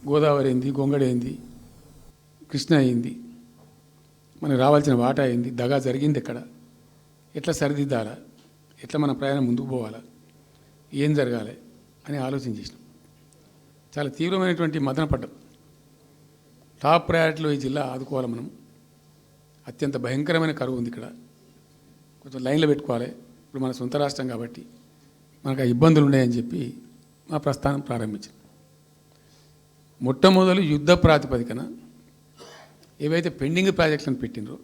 గోదావరి అయింది, గొంగడి అయింది, కృష్ణ అయింది, మనకు రావాల్సిన వాటా అయింది, దగా జరిగింది ఎక్కడ, ఎట్లా సరిదిద్దాలా, ఎట్లా మన ప్రయాణం ముందుకు పోవాలా, ఏం జరగాలి అని ఆలోచన చేసినాం. చాలా తీవ్రమైనటువంటి మదన పడ్డం. టాప్ ప్రయారిటీలో ఈ జిల్లా ఆదుకోవాలి. మనం అత్యంత భయంకరమైన కరువు ఉంది ఇక్కడ, కొంచెం లైన్లో పెట్టుకోవాలి. ఇప్పుడు మన సొంత రాష్ట్రం కాబట్టి మనకు ఆ ఇబ్బందులు ఉన్నాయని చెప్పి మా ప్రస్థానం ప్రారంభించాం. మొట్టమొదలు యుద్ధ ప్రాతిపదికన ఏవైతే పెండింగ్ ప్రాజెక్టులను పెట్టినరో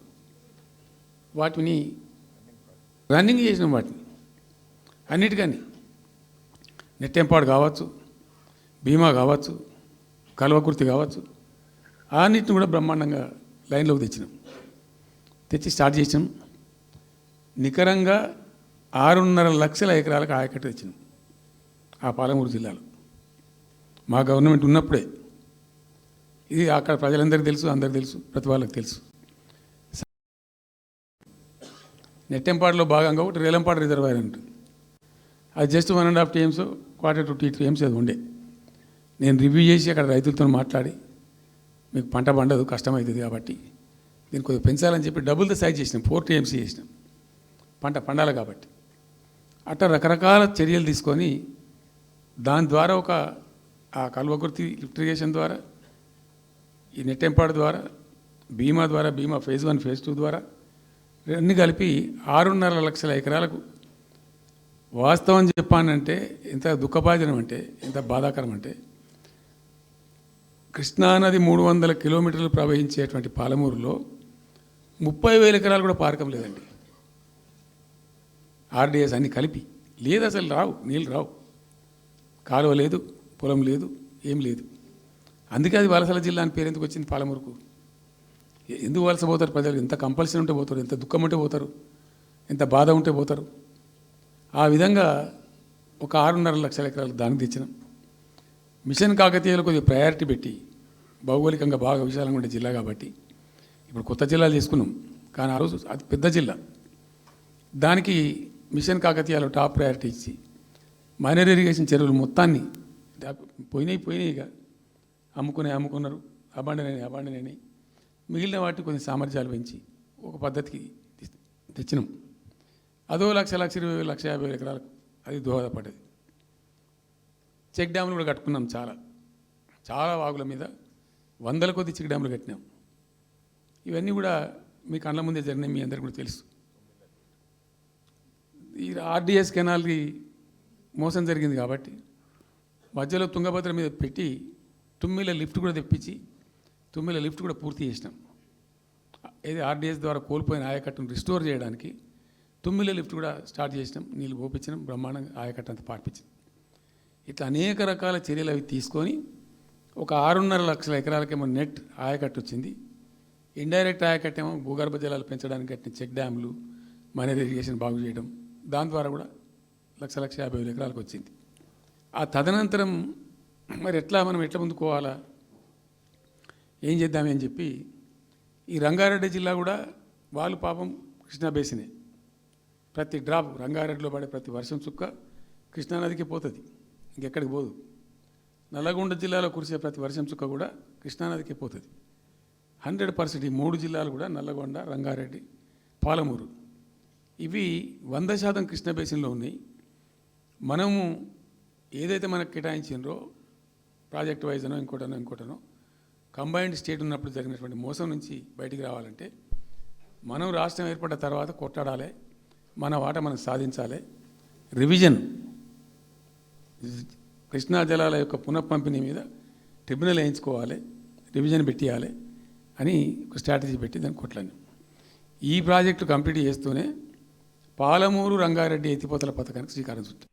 వాటిని రన్నింగ్ చేసినాం. వాటిని అన్నిటికీ నెట్టెంపాడు కావచ్చు, భీమా కావచ్చు, కల్వకుర్తి కావచ్చు, అన్నిటిని కూడా బ్రహ్మాండంగా లైన్లోకి తెచ్చి స్టార్ట్ చేసినాం. నికరంగా 6.5 లక్షల ఎకరాలకు ఆయకట్టు తెచ్చినాం ఆ పాలమూరు జిల్లాలో. మా గవర్నమెంట్ ఉన్నప్పుడే. ఇది అక్కడ ప్రజలందరికీ తెలుసు, అందరికీ తెలుసు, ప్రతి వాళ్ళకి తెలుసు. నెట్టెంపాడులో భాగంగా ఒకటి రేలంపాడు రిజర్వాయర్ ఉంటుంది. అది జస్ట్ 1.5 TMs, 1/4 to 2 TMs అది ఉండే. నేను రివ్యూ చేసి అక్కడ రైతులతో మాట్లాడి, మీకు పంట పండదు, కష్టమవుతుంది కాబట్టి దీన్ని కొద్దిగా పెంచాలని చెప్పి డబుల్ ద సైజ్ చేసినాం, 4 TMs చేసినాం, పంట పండాలి కాబట్టి. అట్లా రకరకాల చర్యలు తీసుకొని దాని ద్వారా ఆ కల్వకుర్తి లిఫ్ట్ ఇరిగేషన్ ద్వారా, ఈ నెట్టెంపాడు ద్వారా, భీమా ద్వారా, భీమా phase 1 phase 2 ద్వారా అన్నీ కలిపి 6.5 లక్షల ఎకరాలకు. వాస్తవం చెప్పానంటే ఎంత దుఃఖభాజనం అంటే, ఎంత బాధాకరం అంటే, కృష్ణానది 300 కిలోమీటర్లు ప్రవహించేటువంటి పాలమూరులో 30,000 ఎకరాలు కూడా పారకం లేదండి. RDS అన్నీ కలిపి లేదు, అసలు రావు, నీళ్ళు రావు, కాలువ లేదు, పొలం లేదు, ఏం లేదు. అందుకే అది వలసల జిల్లా అని పేరు ఎందుకు వచ్చింది పాలమూరుకు? ఎందుకు వలస పోతారు ప్రజలు? ఎంత కంపల్సరీ ఉంటే పోతారు, ఎంత దుఃఖం ఉంటే పోతారు, ఎంత బాధ ఉంటే పోతారు. ఆ విధంగా ఒక 6.5 లక్షల ఎకరాలు దానికి తెచ్చినాం. మిషన్ కాకతీయలో కొద్దిగా ప్రయారిటీ పెట్టి, భౌగోళికంగా బాగా విశాలంగా ఉండే జిల్లా కాబట్టి ఇప్పుడు కొత్త జిల్లాలు తీసుకున్నాం, కానీ ఆ రోజు అది పెద్ద జిల్లా. దానికి మిషన్ కాకతీయలో టాప్ ప్రయారిటీ ఇచ్చి మైనర్ ఇరిగేషన్ చెరువులు మొత్తాన్ని పోయినాయి ఇక అమ్ముకున్నారు, అబాండనైనాయి. మిగిలిన వాటిని కొన్ని సామర్థ్యాలు పెంచి ఒక పద్ధతికి తెచ్చినాం. అదో 1,20,000, 1,50,000 ఎకరాలకు అది దోహదపడ్డది. చెక్ డ్యాములు కూడా కట్టుకున్నాం. చాలా వాగుల మీద 100 కొద్ది చెక్ డ్యాములు కట్టినాం. ఇవన్నీ కూడా మీ కళ్ళ ముందే జరిగినాయి, మీ అందరికీ కూడా తెలుసు. ఈ RDS కెనాల్కి మోసం జరిగింది కాబట్టి మధ్యలో తుంగభద్ర మీద పెట్టి తుమ్మిల లిఫ్ట్ కూడా తెప్పించి తుమ్మిల లిఫ్ట్ కూడా పూర్తి చేసినాం. ఏది RDS ద్వారా కోల్పోయిన ఆయకట్టును రిస్టోర్ చేయడానికి తుమ్మిల లిఫ్ట్ కూడా స్టార్ట్ చేసినాం, నీళ్ళు పోపించినాం, బ్రహ్మాండంగా ఆయకట్టు అంతా పార్పించినాం. ఇట్లా అనేక రకాల చర్యలు అవి తీసుకొని ఒక 6.5 లక్షల ఎకరాలకేమో నెట్ ఆయకట్టు వచ్చింది. ఇండైరెక్ట్ ఆయకట్టేమో భూగర్భ జలాలు పెంచడానికి కట్టిన చెక్ డ్యాములు, మైనర్ ఇరిగేషన్ బాగు చేయడం, దాని ద్వారా కూడా 1,50,000 ఎకరాలకు వచ్చింది. ఆ తదనంతరం మరి మనం ఎట్లా ముందుకోవాలా, ఏం చేద్దామని చెప్పి ఈ రంగారెడ్డి జిల్లా కూడా వాళ్ళు పాపం కృష్ణా బేసినే, ప్రతి డ్రాప్ రంగారెడ్డిలో పడే ప్రతి వర్షం చుక్క కృష్ణానదికి పోతుంది, ఇంకెక్కడికి పోదు. నల్లగొండ జిల్లాలో కురిసే ప్రతి వర్షం చుక్క కూడా కృష్ణానదికి పోతుంది. 100% ఈ 3 జిల్లాలు కూడా నల్లగొండ, రంగారెడ్డి, పాలమూరు ఇవి 100% కృష్ణ బేసిన్లో ఉన్నాయి. మనము ఏదైతే మనకు కేటాయించినరో ప్రాజెక్ట్ వైజ్నో ఇంకోటనో కంబైన్డ్ స్టేట్ ఉన్నప్పుడు జరిగినటువంటి మోసం నుంచి బయటికి రావాలంటే మనం రాష్ట్రం ఏర్పడ్డ తర్వాత కొట్లాడాలి, మన వాట మనం సాధించాలి. రివిజన్, కృష్ణా జలాల యొక్క పునఃపంపిణీ మీద ట్రిబ్యునల్ వేయించుకోవాలి, రివిజన్ పెట్టియాలి అని ఒక స్ట్రాటజీ పెట్టి దాన్ని కొట్లాడినాం. ఈ ప్రాజెక్టు కంప్లీట్ చేస్తూనే పాలమూరు రంగారెడ్డి ఎత్తిపోతల పథకానికి శ్రీకారం చుట్టాం.